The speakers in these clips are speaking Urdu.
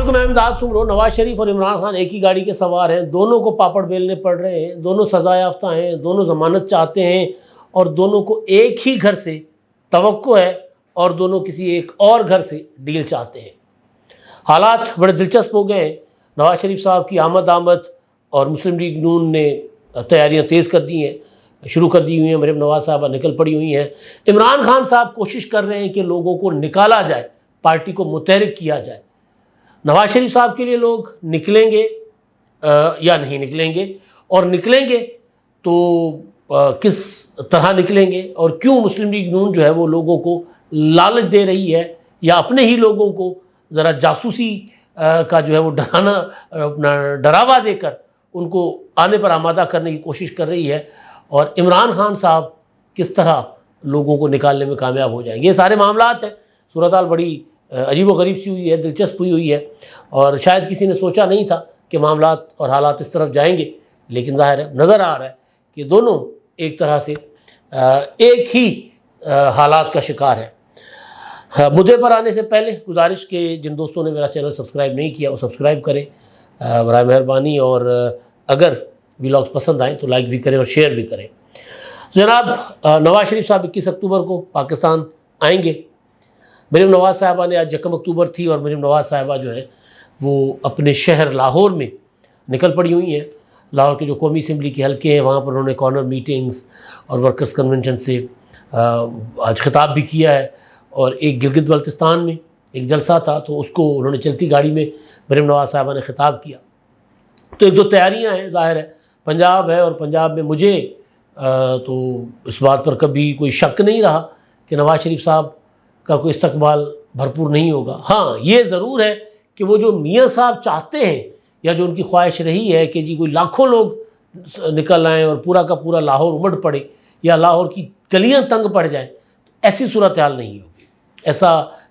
کو میں امداد سن رہا ہوں، نواز شریف اور عمران خان ایک ہی گاڑی کے سوار ہیں، دونوں کو پاپڑ بیلنے پڑ رہے ہیں، دونوں سزا یافتہ ہیں، دونوں ضمانت چاہتے ہیں اور دونوں کو ایک ہی گھر سے توقع ہے اور دونوں کسی ایک اور گھر سے ڈیل چاہتے ہیں۔ حالات بڑے دلچسپ ہو گئے ہیں۔ نواز شریف صاحب کی آمد اور مسلم لیگ نون نے تیاریاں تیز کر دی ہیں، شروع کر دی ہوئی ہیں، مریم نواز صاحبہ نکل پڑی ہوئی ہیں۔ عمران خان صاحب کوشش کر رہے ہیں کہ لوگوں کو نکالا جائے، پارٹی کو متحرک کیا جائے۔ نواز شریف صاحب کے لیے لوگ نکلیں گے یا نہیں نکلیں گے، اور نکلیں گے تو کس طرح نکلیں گے، اور کیوں مسلم لیگ نون جو ہے وہ لوگوں کو لالچ دے رہی ہے یا اپنے ہی لوگوں کو ذرا جاسوسی کا جو ہے وہ ڈراوا دے کر ان کو آنے پر آمادہ کرنے کی کوشش کر رہی ہے، اور عمران خان صاحب کس طرح لوگوں کو نکالنے میں کامیاب ہو جائیں گے۔ یہ سارے معاملات ہیں۔ صورتحال بڑی عجیب و غریب سی ہوئی ہے، دلچسپ ہوئی ہے، اور شاید کسی نے سوچا نہیں تھا کہ معاملات اور حالات اس طرف جائیں گے، لیکن ظاہر ہے نظر آ رہا ہے کہ دونوں ایک طرح سے ایک ہی حالات کا شکار ہے۔ مدعے پر آنے سے پہلے گزارش کہ جن دوستوں نے میرا چینل سبسکرائب نہیں کیا وہ سبسکرائب کریں برائے مہربانی، اور اگر ویلاگز پسند آئیں تو لائک بھی کریں اور شیئر بھی کریں۔ جناب، نواز شریف صاحب 21 اکتوبر کو پاکستان آئیں گے۔ مریم نواز صاحبہ نے آج 1 اکتوبر تھی، اور مریم نواز صاحبہ جو ہے وہ اپنے شہر لاہور میں نکل پڑی ہوئی ہیں۔ لاہور کے جو قومی اسمبلی کے حلقے ہیں وہاں پر انہوں نے کارنر میٹنگز اور ورکرز کنونشن سے آج خطاب بھی کیا ہے، اور ایک گلگت بلتستان میں ایک جلسہ تھا تو اس کو انہوں نے چلتی گاڑی میں مریم نواز صاحبہ نے خطاب کیا۔ تو ایک دو تیاریاں ہیں، ظاہر ہے پنجاب ہے، اور پنجاب میں مجھے تو اس بات پر کبھی کوئی شک نہیں رہا کہ نواز شریف صاحب کا کوئی استقبال بھرپور نہیں ہوگا۔ ہاں یہ ضرور ہے کہ وہ جو میاں صاحب چاہتے ہیں یا جو ان کی خواہش رہی ہے کہ جی کوئی لاکھوں لوگ نکل آئیں اور پورا کا پورا لاہور امڑ پڑے یا لاہور کی گلیاں تنگ پڑ جائیں، ایسی صورتحال نہیں ہوگی،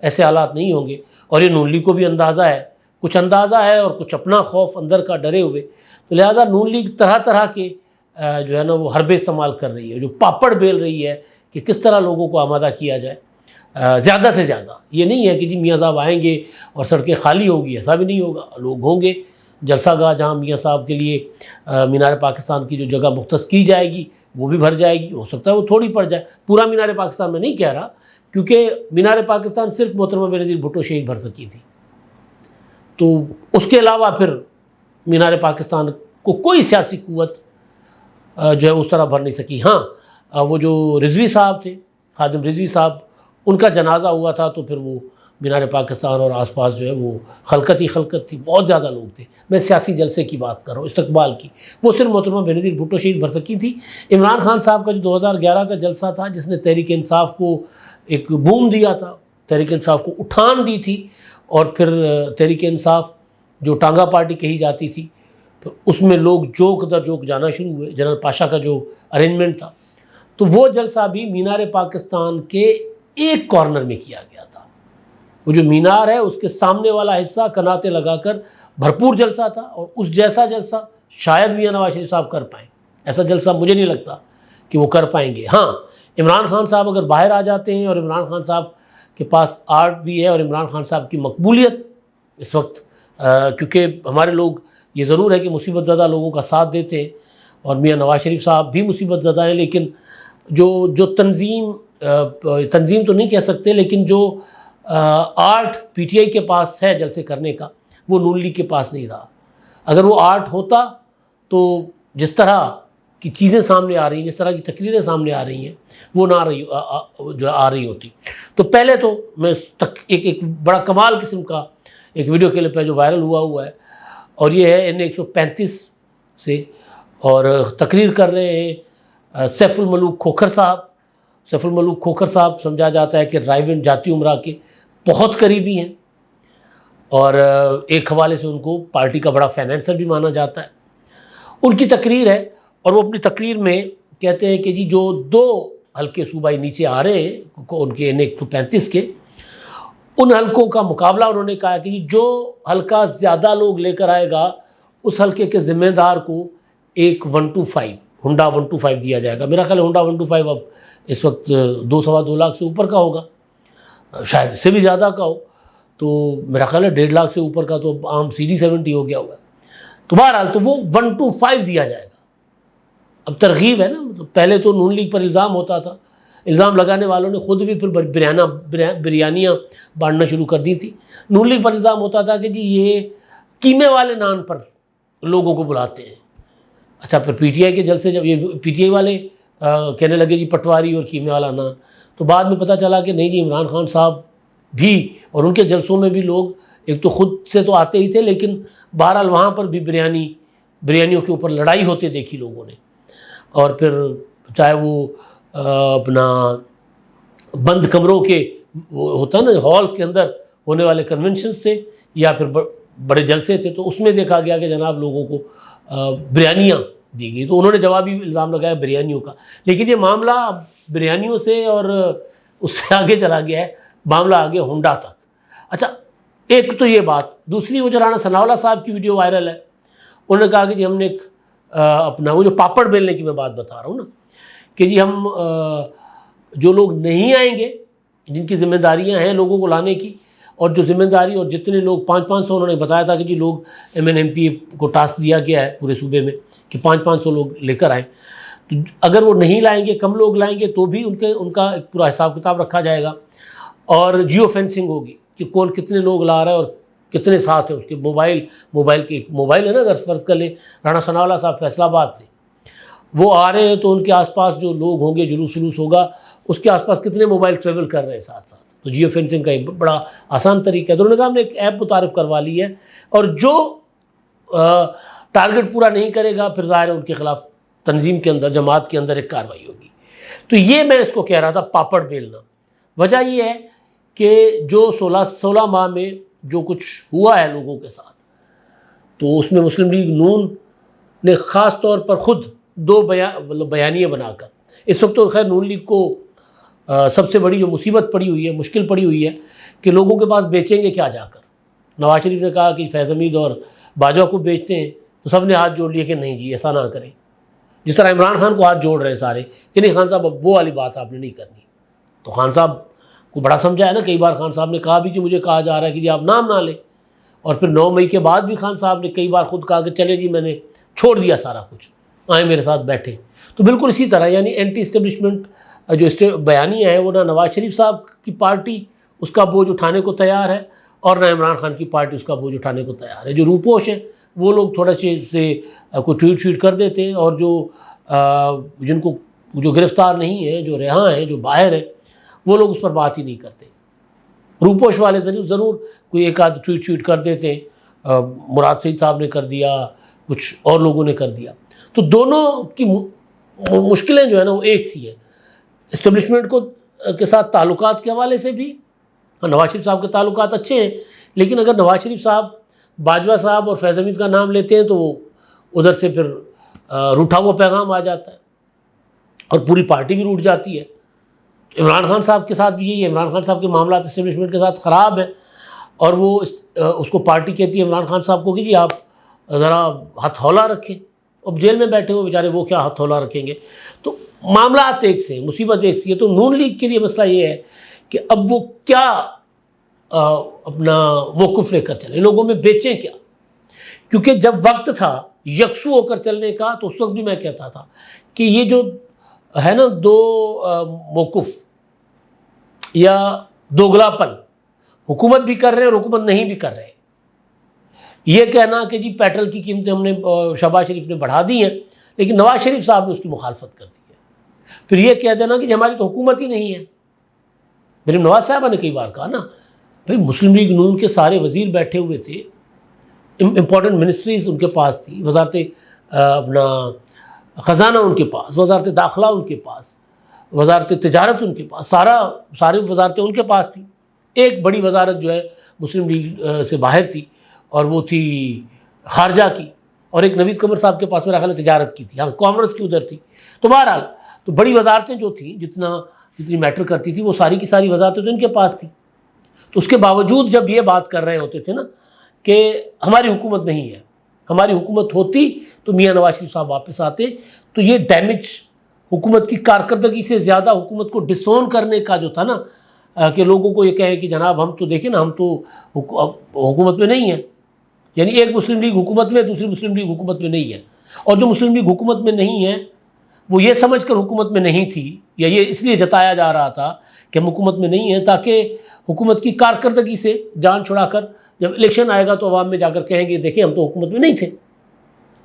ایسے حالات نہیں ہوں گے۔ اور یہ نون لیگ کو بھی اندازہ ہے، کچھ اندازہ ہے اور کچھ اپنا خوف اندر کا ڈرے ہوئے، تو لہٰذا نون لیگ طرح طرح کے جو ہے نا وہ حربے استعمال کر رہی ہے، جو پاپڑ بیل رہی ہے کہ کس طرح لوگوں کو آمادہ کیا جائے زیادہ سے زیادہ۔ یہ نہیں ہے کہ جی میاں صاحب آئیں گے اور سڑکیں خالی ہوں گی، ایسا بھی نہیں ہوگا، لوگ ہوں گے۔ جلسہ گاہ جہاں میاں صاحب کے لیے مینار پاکستان کی جو جگہ مختص کی جائے گی وہ بھی بھر جائے گی، ہو سکتا ہے وہ تھوڑی پڑ جائے، پورا مینار پاکستان میں نہیں کہہ رہا، کیونکہ مینار پاکستان صرف محترمہ بینظیر بھٹو شہید بھر سکی تھی، تو اس کے علاوہ پھر مینار پاکستان کو کوئی سیاسی قوت جو ہے اس طرح بھر نہیں سکی۔ ہاں وہ جو رضوی صاحب تھے، خادم رضوی صاحب، ان کا جنازہ ہوا تھا تو پھر وہ مینار پاکستان اور آس پاس جو ہے وہ خلقت ہی خلقت تھی، بہت زیادہ لوگ تھے۔ میں سیاسی جلسے کی بات کر رہا ہوں، استقبال کی، وہ صرف محترمہ بینظیر بھٹو شہید بھر سکی تھی۔ عمران خان صاحب کا جو 2011 کا جلسہ تھا جس نے تحریک انصاف کو ایک بوم دیا تھا، تحریک انصاف کو اٹھان دی تھی، اور پھر تحریک انصاف جو ٹانگا پارٹی کہی جاتی تھی تو اس میں لوگ جوک در جوک جانا شروع ہوئے، جنرل پاشا کا جو ارینجمنٹ تھا، تو وہ جلسہ بھی مینار پاکستان کے ایک کارنر میں کیا گیا تھا۔ وہ جو مینار ہے اس کے سامنے والا حصہ کناتے لگا کر بھرپور جلسہ تھا، اور اس جیسا جلسہ شاید میاں نواز شریف صاحب کر پائیں، ایسا جلسہ مجھے نہیں لگتا کہ وہ کر پائیں گے۔ ہاں عمران خان صاحب اگر باہر آ جاتے ہیں، اور عمران خان صاحب کے پاس آرٹ بھی ہے، اور عمران خان صاحب کی مقبولیت اس وقت کیونکہ ہمارے لوگ یہ ضرور ہے کہ مصیبت زدہ لوگوں کا ساتھ دیتے ہیں، اور میاں نواز شریف صاحب بھی مصیبت زدہ ہیں، لیکن جو تنظیم تو نہیں کہہ سکتے، لیکن جو آرٹ پی ٹی آئی کے پاس ہے جلسے کرنے کا، وہ نون لیگ کے پاس نہیں رہا۔ اگر وہ آرٹ ہوتا تو جس طرح کی چیزیں سامنے آ رہی ہیں، جس طرح کی تقریریں سامنے آ رہی ہیں، وہ نہ آ رہی ہوتی۔ تو پہلے تو میں ایک بڑا کمال قسم کا ایک ویڈیو کلپ ہے جو وائرل ہوا ہے، اور یہ ہے N135 سے، اور تقریر کر رہے ہیں سیف الملوک کھوکھر صاحب۔ سیف الملوک کھوکھر صاحب سمجھا جاتا ہے کہ رائیون جاتی امراء کے بہت قریبی ہیں، اور ایک حوالے سے ان کو پارٹی کا بڑا فائنینسر بھی مانا جاتا ہے۔ ان کی تقریر ہے، اور وہ اپنی تقریر میں کہتے ہیں کہ جی جو 2 حلقے صوبائی نیچے آ رہے ہیں ان کے N135 کے، ان حلقوں کا مقابلہ انہوں نے کہا کہ جی جو حلقہ زیادہ لوگ لے کر آئے گا اس حلقے کے ذمہ دار کو ایک 125 ہنڈا 125 دیا جائے گا۔ میرا خیال ہے ہنڈا 125 اب اس وقت 2 سوا 2 لاکھ سے اوپر کا ہوگا، شاید اس سے بھی زیادہ کا ہو۔ تو میرا خیال ہے 1.5 لاکھ سے اوپر کا تو عام CD-70 ہو گیا ہوا ہے. تو بہرحال تو وہ 1 to 5 دیا جائے گا. اب ترغیب ہے نا, مطلب پہلے تو نون لیگ پر الزام ہوتا تھا, الزام لگانے والوں نے خود بھی پھر بریانیاں بانٹنا شروع کر دی تھی. نون لیگ پر الزام ہوتا تھا کہ جی یہ قیمے والے نان پر لوگوں کو بلاتے ہیں. اچھا, پھر PTI کے جلسے جب یہ PTI والے کہنے لگے جی پٹواری اور قیمے والا نان, تو بعد میں پتہ چلا کہ نہیں جی عمران خان صاحب بھی اور ان کے جلسوں میں بھی لوگ ایک تو خود سے تو آتے ہی تھے, لیکن بہرحال وہاں پر بھی بریانیوں کے اوپر لڑائی ہوتے دیکھی لوگوں نے. اور پھر چاہے وہ اپنا بند کمروں کے ہوتا نا ہالز کے اندر ہونے والے کنونشنز تھے یا پھر بڑے جلسے تھے, تو اس میں دیکھا گیا کہ جناب لوگوں کو بریانیاں دی گئی. تو انہوں نے جوابی الزام لگایا بریانیوں کا, لیکن یہ معاملہ بریانیوں سے اور اس سے آگے چلا گیا ہے, معاملہ آگے ہنڈا تک. اچھا, ایک تو یہ بات. دوسری وہ جو رانا ثناء اللہ صاحب کی ویڈیو وائرل ہے, انہوں نے کہا کہ جی ہم نے ایک اپنا وہ جو پاپڑ بیلنے کی میں بات بتا رہا ہوں نا, کہ جی ہم جو لوگ نہیں آئیں گے جن کی ذمہ داریاں ہیں لوگوں کو لانے کی, اور جو ذمہ داری اور جتنے لوگ 500 انہوں نے بتایا تھا کہ جی لوگ MNMP کو ٹاسک دیا گیا ہے پورے صوبے میں کہ 500 لوگ لے کر آئیں, تو اگر وہ نہیں لائیں گے, کم لوگ لائیں گے, تو بھی ان کا ایک پورا حساب کتاب رکھا جائے گا. اور جیو فینسنگ ہوگی کہ کون کتنے لوگ لا رہا ہے اور کتنے ساتھ ہیں اس کے. موبائل ہے نا, اگر فرض کر لیں رانا ثناء اللہ صاحب فیصل آباد سے وہ آ رہے ہیں, تو ان کے آس پاس جو لوگ ہوں گے, جلوس ہوگا, اس کے آس پاس کتنے موبائل ٹریول کر رہے ہیں ساتھ ساتھ. تو جیو فینسنگ کا ایک بڑا آسان طریقہ ہے. تو انہوں نے کہا ہم نے ایک ایپ متعارف کروا لی ہے, اور جو ٹارگٹ پورا نہیں کرے گا پھر ظاہر ہے ان کے خلاف تنظیم کے اندر, جماعت کے اندر ایک کارروائی ہوگی. تو یہ میں اس کو کہہ رہا تھا پاپڑ بیلنا. وجہ یہ ہے کہ جو 16 ماہ میں جو کچھ ہوا ہے لوگوں کے ساتھ, تو اس میں مسلم لیگ نون نے خاص طور پر خود 2 بیانیے بنا کر, اس وقت تو خیر نون لیگ کو سب سے بڑی جو مصیبت پڑی ہوئی ہے, مشکل پڑی ہوئی ہے کہ لوگوں کے پاس بیچیں گے کیا جا کر. نواز شریف نے کہا کہ فیض حمید اور باجوہ کو بیچتے ہیں, تو سب نے ہاتھ جوڑ لیے کہ نہیں جی ایسا نہ کریں. جس طرح عمران خان کو ہاتھ جوڑ رہے ہیں سارے کہ نہیں خان صاحب اب وہ والی بات آپ نے نہیں کرنی. تو خان صاحب کو بڑا سمجھا ہے نا, کئی بار خان صاحب نے کہا بھی کہ مجھے کہا جا رہا ہے کہ جی آپ نام نہ لیں, اور پھر 9 مئی کے بعد بھی خان صاحب نے کئی بار خود کہا کہ چلے جی میں نے چھوڑ دیا سارا کچھ, آئیں میرے ساتھ بیٹھے. تو بالکل اسی طرح یعنی اینٹی اسٹیبلشمنٹ جو بیانیہ ہے وہ نہ نواز شریف صاحب کی پارٹی اس کا بوجھ اٹھانے کو تیار ہے, اور نہ عمران خان کی پارٹی اس کا بوجھ اٹھانے کو تیار ہے. جو روپوش ہیں وہ لوگ تھوڑا سے کوئی ٹویٹ کر دیتے ہیں, اور جن کو جو گرفتار نہیں ہیں, جو رہاں ہیں, جو باہر ہیں, وہ لوگ اس پر بات ہی نہیں کرتے. روپوش والے ضرور کوئی ایک آدھ ٹویٹ کر دیتے ہیں, مراد سعید صاحب نے کر دیا, کچھ اور لوگوں نے کر دیا. تو دونوں کی مشکلیں جو ہے نا وہ ایک سی ہیں. اسٹیبلشمنٹ کے ساتھ تعلقات کے حوالے سے بھی نواز شریف صاحب کے تعلقات اچھے ہیں, لیکن اگر نواز شریف صاحب باجوہ صاحب اور فیض حمید کا نام لیتے ہیں تو وہ ادھر سے پھر روٹھا ہوا پیغام آ جاتا ہے, اور پوری پارٹی بھی روٹ جاتی ہے. عمران خان صاحب کے ساتھ بھی یہی ہے. عمران خان صاحب کے معاملات اسٹیبلشمنٹ کے ساتھ خراب ہیں, اور وہ اس کو پارٹی کہتی ہے عمران خان صاحب کو کہ جی آپ ذرا ہتھولا رکھیں. اب جیل میں بیٹھے ہوئے بیچارے وہ کیا ہتھولا رکھیں گے. تو معاملات ایک سے, مصیبت ایک سی ہے. تو نون لیگ کے لیے مسئلہ یہ ہے کہ اب وہ کیا اپنا موقف لے کر چلیں, لوگوں میں بیچیں کیا. کیونکہ جب وقت تھا یکسو ہو کر چلنے کا, تو اس وقت بھی میں کہتا تھا کہ یہ جو ہے نا 2 موقف یا دوگلاپن, حکومت بھی کر رہے ہیں اور حکومت نہیں بھی کر رہے. یہ کہنا کہ جی پیٹرول کی قیمتیں ہم نے شہباز شریف نے بڑھا دی ہیں, لیکن نواز شریف صاحب نے اس کی مخالفت کر دی ہے. پھر یہ کہہ دینا کہ جی ہماری تو حکومت ہی نہیں ہے. میرے نواز صاحبہ نے کئی بار کہا نا بھائی مسلم لیگ نون کے سارے وزیر بیٹھے ہوئے تھے, امپورٹنٹ منسٹریز ان کے پاس تھی, وزارت اپنا خزانہ ان کے پاس, وزارت داخلہ ان کے پاس, وزارت تجارت ان کے پاس, ساری وزارتیں ان کے پاس تھیں. ایک بڑی وزارت جو ہے مسلم لیگ سے باہر تھی, اور وہ تھی خارجہ کی, اور ایک نوید قمر صاحب کے پاس میرا خیال ہے تجارت کی تھی, ہاں کامرس کی ادھر تھی. تو بہرحال تو بڑی وزارتیں جو تھیں جتنی میٹر کرتی تھی وہ ساری کی ساری وزارتیں تو ان کے پاس تھی. تو اس کے باوجود جب یہ بات کر رہے ہوتے تھے نا کہ ہماری حکومت نہیں ہے, ہماری حکومت ہوتی تو میاں نواز شریف صاحب واپس آتے, تو یہ ڈیمیج حکومت کی کارکردگی سے زیادہ حکومت کو ڈسون کرنے کا جو تھا نا کہ لوگوں کو یہ کہیں کہ جناب ہم تو دیکھیں نا، ہم تو حکومت میں نہیں ہیں، یعنی ایک مسلم لیگ حکومت میں، دوسری مسلم لیگ حکومت میں نہیں ہے، اور جو مسلم لیگ حکومت میں نہیں ہے وہ یہ سمجھ کر حکومت میں نہیں تھی، یا یہ اس لیے جتایا جا رہا تھا کہ ہم حکومت میں نہیں ہیں تاکہ حکومت کی کارکردگی سے جان چھڑا کر جب الیکشن آئے گا تو عوام میں جا کر کہیں گے دیکھیں ہم تو حکومت میں نہیں تھے۔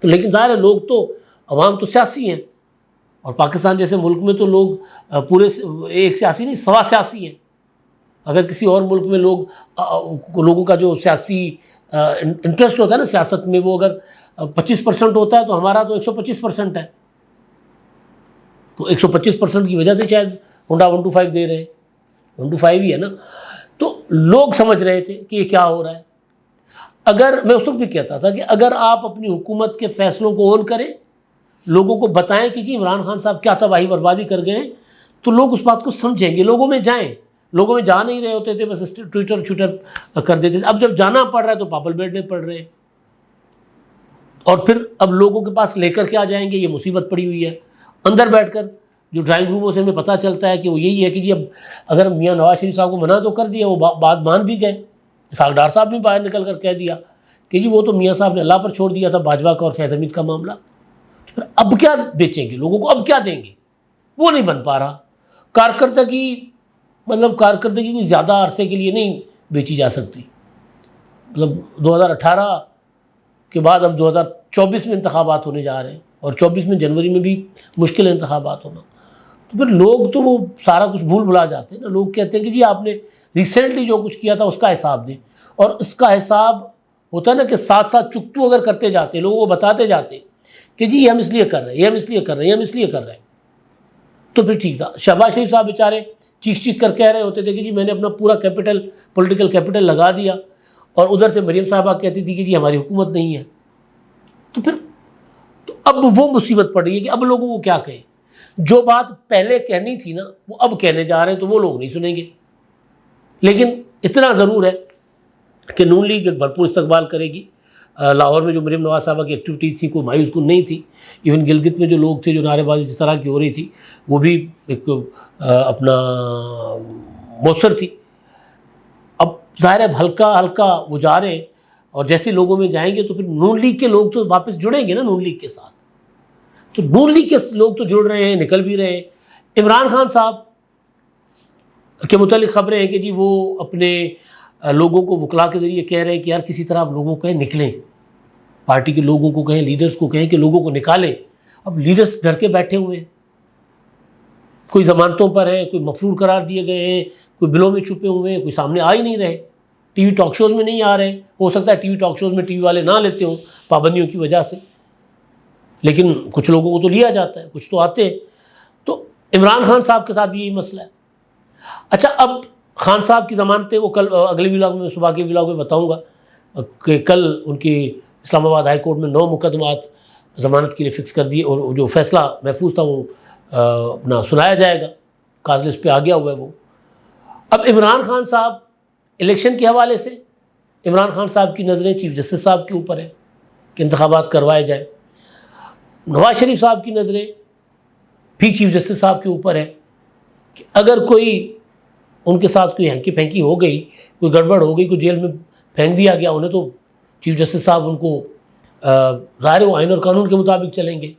تو لیکن ظاہر ہے لوگ تو، عوام تو سیاسی ہیں، اور پاکستان جیسے ملک میں تو لوگ پورے ایک سیاسی نہیں، سوا سیاسی ہیں۔ اگر کسی اور ملک میں لوگوں کا جو سیاسی انٹرسٹ ہوتا ہے نا سیاست میں، وہ اگر 25% ہوتا ہے تو ہمارا تو 125% ہے، تو 125% کی وجہ سے شاید ہونڈا 125 دے رہے ہیں، 125 ہی ہے نا۔ تو لوگ سمجھ رہے تھے کہ یہ کیا ہو رہا ہے۔ اگر میں اس وقت بھی کہتا تھا کہ اگر آپ اپنی حکومت کے فیصلوں کو اون کریں، لوگوں کو بتائیں کہ جی عمران خان صاحب کیا تباہی بربادی کر گئے ہیں، تو لوگ اس بات کو سمجھیں گے، لوگوں میں جائیں۔ لوگوں میں جا نہیں رہے ہوتے تھے، بس ٹویٹر کر دیتے تھے۔ اب جب جانا پڑ رہا ہے تو پاپل بیٹھنے پڑ رہے ہیں، اور پھر اب لوگوں کے پاس لے کر کیا جائیں گے، یہ مصیبت پڑی ہوئی ہے۔ اندر بیٹھ کر جو ڈرائنگ روموں سے ہمیں پتہ چلتا ہے کہ وہ یہی ہے کہ جی اب اگر میاں نواز شریف صاحب کو منع تو کر دیا، وہ بات مان بھی گئے، اسحاق ڈار صاحب نے باہر نکل کر کہہ دیا کہ جی وہ تو میاں صاحب نے اللہ پر چھوڑ دیا تھا باجوہ کا اور فیض حمید کا معاملہ، پھر اب کیا بیچیں گے لوگوں کو، اب کیا دیں گے، وہ نہیں بن پا رہا۔ کارکردگی کوئی زیادہ عرصے کے لیے نہیں بیچی جا سکتی، مطلب 2018 کے بعد اب 2024 میں انتخابات ہونے جا رہے ہیں، اور 24 میں جنوری میں بھی مشکل ہے انتخابات ہونا، تو پھر لوگ تو وہ سارا کچھ بھول بھلا جاتے ہیں نا۔ لوگ کہتے ہیں کہ جی آپ نے ریسنٹلی جو کچھ کیا تھا اس کا حساب دیں، اور اس کا حساب ہوتا ہے نا کہ ساتھ ساتھ چکتو اگر کرتے جاتے، لوگوں کو بتاتے جاتے کہ جی یہ ہم اس لیے کر رہے ہیں، یہ ہم اس لیے کر رہے ہیں، یہ ہم اس لیے کر رہے ہیں، تو پھر ٹھیک تھا۔ شہباز شریف صاحب بیچارے چیخ چیخ کر کہہ رہے ہوتے تھے کہ جی میں نے اپنا پورا پولیٹیکل کیپٹل لگا دیا، اور ادھر سے مریم صاحبہ کہتی تھی کہ جی ہماری حکومت نہیں ہے۔ تو پھر تو اب وہ مصیبت پڑ رہی ہے کہ اب لوگوں کو کیا کہیں، جو بات پہلے کہنی تھی نا وہ اب کہنے جا رہے ہیں، تو وہ لوگ نہیں سنیں گے۔ لیکن اتنا ضرور ہے کہ نون لیگ ایک بھرپور استقبال کرے گی۔ لاہور میں جو مریم نواز صاحبہ کی ایکٹیویٹیز تھی کوئی مایوس کن نہیں تھی، ایون گلگت میں جو لوگ تھے جو نعرے بازی جس طرح کی ہو رہی تھی وہ بھی ایک اپنا مؤثر تھی۔ اب ظاہر ہے ہلکا ہلکا وہ جا رہے ہیں، اور جیسے لوگوں میں جائیں گے تو پھر نون لیگ کے لوگ تو واپس جڑیں گے نا نون لیگ کے ساتھ، تو نون لیگ کے لوگ تو جڑ رہے ہیں، نکل بھی رہے ہیں۔ عمران خان صاحب کے متعلق خبریں ہیں کہ جی وہ اپنے لوگوں کو وکلا کے ذریعے کہہ رہے ہیں کہ یار کسی طرح آپ لوگوں کو کہیں نکلیں، پارٹی کے لوگوں کو کہیں، لیڈرز کو کہیں کہ لوگوں کو نکالیں۔ اب لیڈرز ڈر کے بیٹھے ہوئے ہیں، کوئی ضمانتوں پر ہیں، کوئی مفرور قرار دیے گئے ہیں، کوئی بلوں میں چھپے ہوئے ہیں، کوئی سامنے آ ہی نہیں رہے، ٹی وی ٹاک شوز میں نہیں آ رہے۔ ہو سکتا ہے ٹی وی ٹاک شوز میں ٹی وی والے نہ لیتے ہوں پابندیوں کی وجہ سے، لیکن کچھ لوگوں کو تو لیا جاتا ہے، کچھ تو آتے ہیں۔ تو عمران خان صاحب کے ساتھ بھی یہی مسئلہ ہے۔ اچھا، اب خان صاحب کی ضمانتیں وہ کل اگلے ولاگ میں، صبح کے ولاگ میں بتاؤں گا کہ کل ان کی اسلام آباد ہائی کورٹ میں 9 مقدمات ضمانت کے لیے فکس کر دیے، اور جو فیصلہ محفوظ تھا وہ اپنا سنایا جائے گا، کاز لسٹ پہ آ گیا ہوا ہے وہ۔ اب عمران خان صاحب الیکشن کے حوالے سے عمران خان صاحب کی نظریں چیف جسٹس صاحب کے اوپر ہیں کہ انتخابات کروائے جائیں، نواز شریف صاحب کی نظریں بھی چیف جسٹس صاحب کے اوپر ہے کہ اگر کوئی ان کے ساتھ کوئی ہینکی پھینکی ہو گئی، کوئی گڑبڑ ہو گئی، کوئی جیل میں پھینک دیا گیا انہیں، تو چیف جسٹس صاحب ان کو ظاہر وہ آئین اور قانون کے مطابق چلیں گے،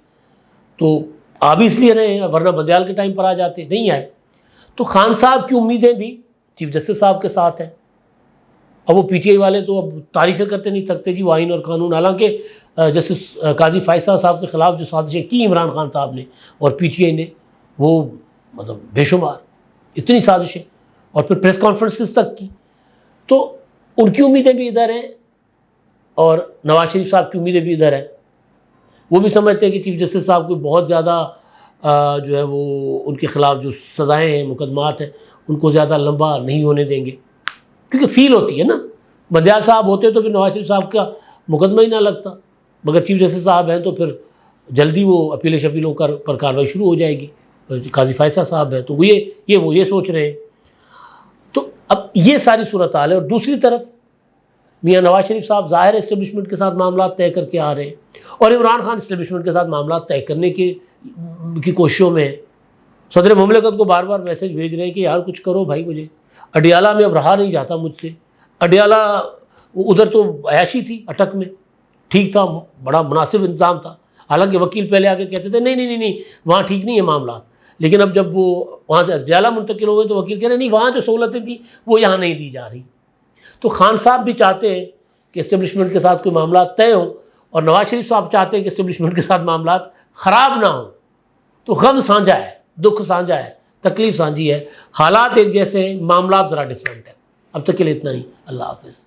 تو آ بھی اس لیے رہے ہیں، ورنہ بندیال کے ٹائم پر آ جاتے، نہیں آئے۔ تو خان صاحب کی امیدیں بھی چیف جسٹس صاحب کے ساتھ ہیں۔ اب وہ پی ٹی آئی والے تو اب تعریفیں کرتے نہیں تھکتے جی وہ آئین اور قانون، حالانکہ جسٹس قاضی فائصہ صاحب کے خلاف جو سازشیں کی عمران خان صاحب نے اور پی ٹی آئی نے، وہ مطلب بے شمار، اتنی سازشیں، اور پھر پریس کانفرنسز تک کی، تو ان کی امیدیں بھی ادھر ہیں اور نواز شریف صاحب کی امیدیں بھی ادھر ہیں۔ وہ بھی سمجھتے ہیں کہ چیف جسٹس صاحب کو بہت زیادہ جو ہے وہ ان کے خلاف جو سزائیں ہیں، مقدمات ہیں، ان کو زیادہ لمبا نہیں ہونے دیں گے، کیونکہ فیل ہوتی ہے نا، بندیال صاحب ہوتے تو پھر نواز شریف صاحب کا مقدمہ ہی نہ لگتا، مگر چیف جسٹس صاحب ہیں تو پھر جلدی وہ اپیلوں پر کارروائی شروع ہو جائے گی۔ قاضی فائصہ صاحب ہیں تو وہ یہ سوچ رہے ہیں۔ تو اب یہ ساری صورتحال ہے، اور دوسری طرف میاں نواز شریف صاحب ظاہر اسٹیبلشمنٹ کے ساتھ معاملات طے کر کے آ رہے ہیں، اور عمران خان اسٹیبلشمنٹ کے ساتھ معاملات طے کرنے کی کوششوں میں ہیں۔ صدر مملکت کو بار بار میسج بھیج رہے ہیں کہ یار کچھ کرو بھائی، مجھے اڈیالہ میں اب رہا نہیں جاتا مجھ سے. اڈیالہ ادھر تو عیاشی تھی اٹک میں، ٹھیک تھا، بڑا مناسب انتظام تھا. حالانکہ وکیل پہلے آ کے کہتے تھے نہیں نہیں نہیں نہیں وہاں ٹھیک نہیں ہے معاملات، لیکن اب جب وہ وہاں سے اڈیالہ منتقل ہو گئے تو وکیل کہہ رہے نہیں وہاں جو سہولتیں تھیں وہ یہاں نہیں دی جا رہی. تو خان صاحب بھی چاہتے ہیں کہ اسٹیبلشمنٹ کے ساتھ کوئی معاملات طے ہوں، اور نواز شریف صاحب چاہتے ہیں کہ اسٹیبلشمنٹ کے ساتھ معاملات خراب نہ ہوں. تو غم سانجھا ہے، دکھ سانجھا ہے، تکلیف سانجھی ہے، حالات ایک جیسے ہیں، معاملات ذرا ڈفرینٹ ہے. اب تک کے لیے اتنا ہی. اللہ حافظ.